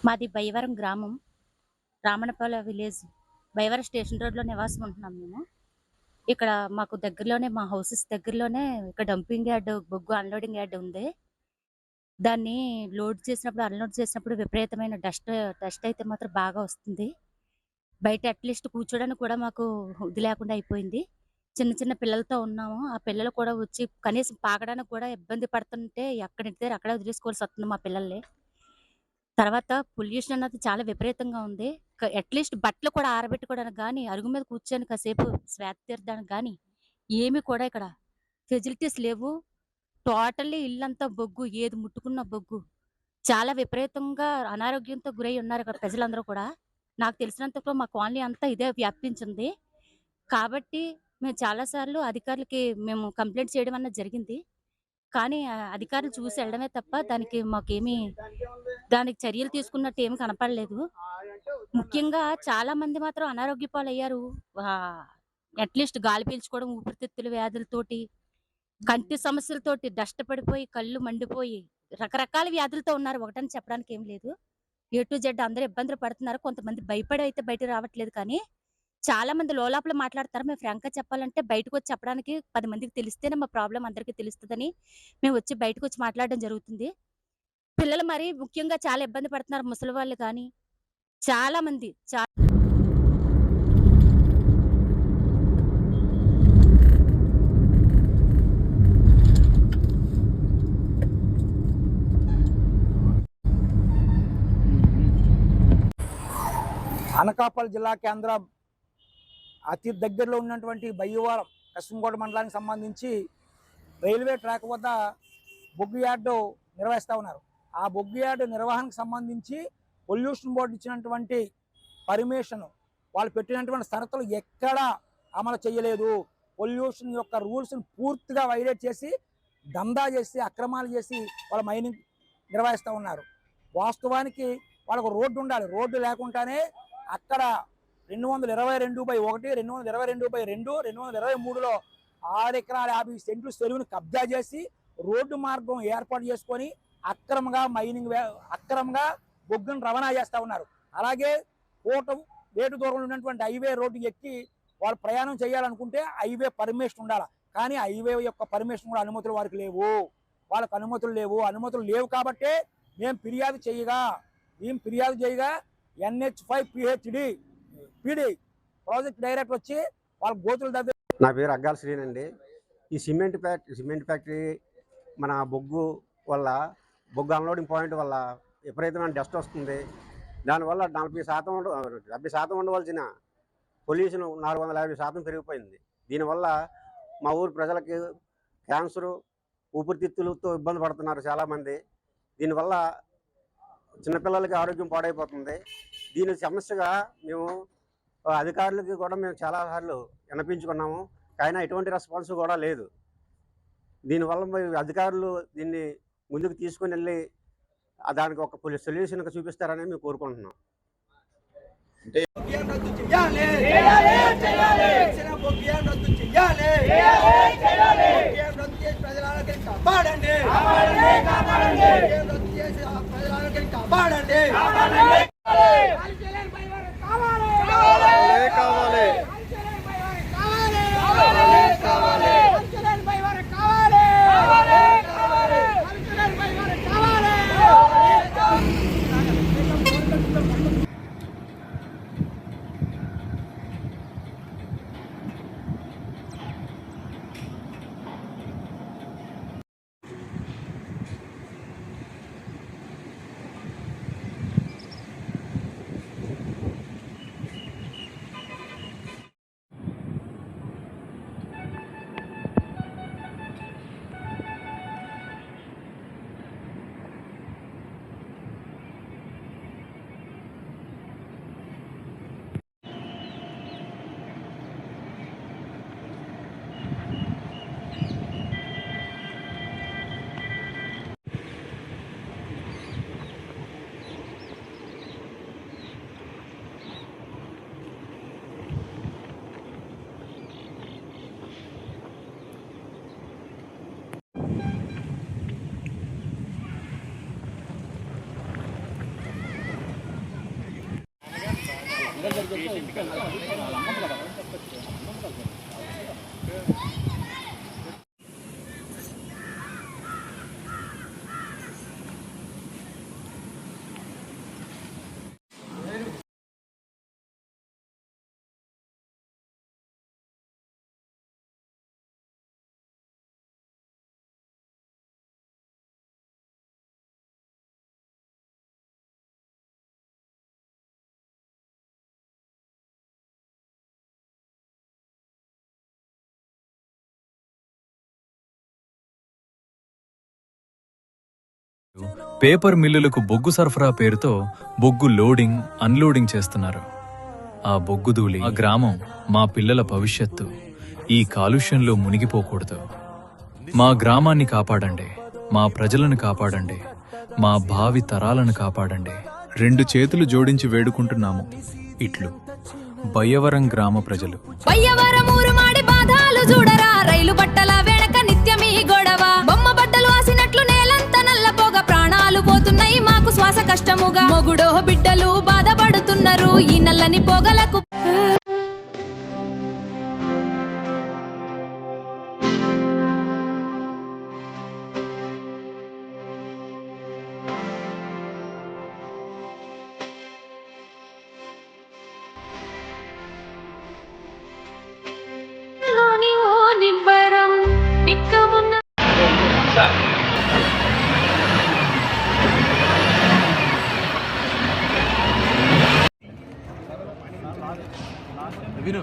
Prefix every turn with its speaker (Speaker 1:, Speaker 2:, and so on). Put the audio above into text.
Speaker 1: మాది బయ్యవరం గ్రామం. Ramannapalem village. Bayyavaram station రోడ్‌లో నివాసం ఉంటున్నాం మేము. ఇక్కడ మాకు దగ్గరలోనే మా హౌసెస్ దగ్గరలోనే ఇక్కడ డంపింగ్ యార్డ్, బొగ్గు అన్‌లోడింగ్ యార్డ్ ఉంది. దాన్ని లోడ్ చేసినప్పుడు, అన్‌లోడ్ చేసినప్పుడు విపరీతమైన డస్ట్ అయితే మాత్రం బాగా వస్తుంది. బయట అట్‌లీస్ట్ కూర్చోడానికి కూడా మాకు ఇది లేకుండా అయిపోయింది. చిన్న చిన్న పిల్లలతో ఉన్నాము. ఆ పిల్లలు కూడా వచ్చి కనీసం పాకడానికి కూడా ఇబ్బంది పడుతుంటే ఎక్కడింటి దగ్గర అక్కడే వదిలేసుకోవాల్సొస్తుంది మా పిల్లల్ని. తర్వాత పొల్యూషన్ అన్నది చాలా విపరీతంగా ఉంది. అట్‌లీస్ట్ బట్టలు కూడా ఆరబెట్టుకోవడానికి గానీ, అరుగు మీద కూర్చొని కాసేపు శ్వాస తీరడానికి గానీ, ఏమి కూడా ఇక్కడ ఫెసిలిటీస్ లేవు. టోటల్లీ ఇల్లంతా బొగ్గు. ఏది ముట్టుకున్నా బొగ్గు. చాలా విపరీతంగా అనారోగ్యంతో గురై ఉన్నారు ఇక్కడ ప్రజలందరూ కూడా. నాకు తెలిసినంత వరకు మా కాలనీ అంతా ఇదే వ్యాపించింది. కాబట్టి మేము చాలా సార్లు అధికారులకి కంప్లెయింట్ చేయడం అన్నది జరిగింది. కానీ అధికారులు చూసి ఎళ్ళడమే తప్ప దానికి చర్యలు తీసుకున్నట్టు ఏమి కనపడలేదు. ముఖ్యంగా చాలా మంది మాత్రం అనారోగ్య పాలయ్యారు. ఆహ్, అట్‌లీస్ట్ గాలి పీల్చుకోవడం, ఊపిరితిత్తుల వ్యాధులతోటి, కంటి సమస్యలతోటి డస్ట్ పడిపోయి, కళ్ళు మండిపోయి, రకరకాల వ్యాధులతో ఉన్నారు. ఒకటని చెప్పడానికి ఏమి లేదు. ఏ టు జెడ్ అందరూ ఇబ్బందులు పడుతున్నారు. కొంతమంది భయపడి అయితే బయటకి రావట్లేదు కానీ, చాలా మంది లోలోపల మాట్లాడుతున్నారు. మేము ఫ్రాంక్‌గా చెప్పాలంటే బయటకొచ్చి చెప్పడానికి 10 మందికి తెలిస్తేనే మా ప్రాబ్లమ్ అందరికీ తెలుస్తదని మేమొచ్చి బయటకొచ్చి మాట్లాడడం జరుగుతుంది. పిల్లలు మరి ముఖ్యంగా చాలా ఇబ్బంది పడుతున్నారు. ముసలివాళ్ళు కానీ, చాలా మంది.
Speaker 2: అనకాపల్లి జిల్లా కేంద్రం అతి దగ్గరలో ఉన్నటువంటి బయ్యవరం కసింకోట మండలానికి సంబంధించి రైల్వే ట్రాక్ వద్ద బొగ్గు యార్డు నిర్వహిస్తూ ఉన్నారు. ఆ బొగ్గు యార్డు నిర్వహణకు సంబంధించి పొల్యూషన్ బోర్డు ఇచ్చినటువంటి పర్మిషన్, వాళ్ళు పెట్టినటువంటి షరతులు ఎక్కడా అమలు చేయలేదు. పొల్యూషన్ యొక్క రూల్స్ని పూర్తిగా వైలేట్ చేసి, దందా చేసి, అక్రమాలు చేసి వాళ్ళ మైనింగ్ నిర్వహిస్తూ ఉన్నారు. వాస్తవానికి వాళ్ళకు రోడ్డు ఉండాలి. రోడ్డు లేకుండానే అక్కడ 222/1, 222/2, 223లో 6 ఎకరాల 50 సెంట్లు చెరువుని కబ్జా చేసి రోడ్డు మార్గం ఏర్పాటు చేసుకొని అక్రమంగా బొగ్గును రవాణా చేస్తూ ఉన్నారు. అలాగే వేటు దూరంలో ఉన్నటువంటి హైవే రోడ్డు ఎక్కి వాళ్ళు ప్రయాణం చేయాలనుకుంటే హైవే పర్మిషన్ ఉండాలి. కానీ హైవే యొక్క పర్మిషన్ కూడా అనుమతులు వారికి లేవు. వాళ్ళకు అనుమతులు లేవు కాబట్టే మేము ఫిర్యాదు చేయగా NH5 పీడీ ప్రాజెక్ట్ డైరెక్టర్ వచ్చి వాళ్ళ గోతులు దగ్గర.
Speaker 3: నా పేరు అగ్గాల శ్రీన్ అండి. ఈ సిమెంట్ ఫ్యాక్టరీ మన బొగ్గు అన్లోడింగ్ పాయింట్ వల్ల విపరీతమైన డస్ట్ వస్తుంది. దానివల్ల 70% ఉండవలసిన పొల్యూషన్ 450% పెరిగిపోయింది. దీనివల్ల మా ఊరు ప్రజలకి క్యాన్సరు, ఊపిరితిత్తులతో ఇబ్బంది పడుతున్నారు చాలామంది. దీనివల్ల చిన్నపిల్లలకి ఆరోగ్యం పాడైపోతుంది. దీని సమస్యగా మేము అధికారులకి కూడా చాలా సార్లు విన్నపించుకున్నాము. కానీ ఎటువంటి రెస్పాన్స్ కూడా లేదు. దీనివల్ల అధికారులు దీన్ని ముందుకు తీసుకుని వెళ్ళి దానికి ఒక సొల్యూషన్ చూపిస్తారని మేము కోరుకుంటున్నాం.
Speaker 4: పేపర్ మిల్లులకు బొగ్గు సరఫరా పేరుతో బొగ్గు లోడింగ్ అన్లోడింగ్ చేస్తున్నారు. ఆ బొగ్గు ధూళి ఆ గ్రామం, మా పిల్లల భవిష్యత్తు ఈ కాలుష్యంలో మునిగిపోకూడదు. మా గ్రామాన్ని కాపాడండి, మా ప్రజలను కాపాడండి, మా భావి తరాలను కాపాడండి. 2 చేతులు జోడించి వేడుకుంటున్నాము. ఇట్లు బయ్యవరం గ్రామ ప్రజలు.
Speaker 5: బయ్యవరం ఊరుమాడి బాధాలు చూడరా, రైలు బట్టల వెనక నిత్యమీ గొడవ. బొమ్మ బట్టలు ఆసినట్లు నేలంతా నల్లపోగా, ప్రాణాలు పోతున్నాయి మాకు శ్వాస కష్టముగా. మొగుడో బిడ్డలు బాధపడుతున్నారు ఈ నల్లని పొగలకు.
Speaker 4: విను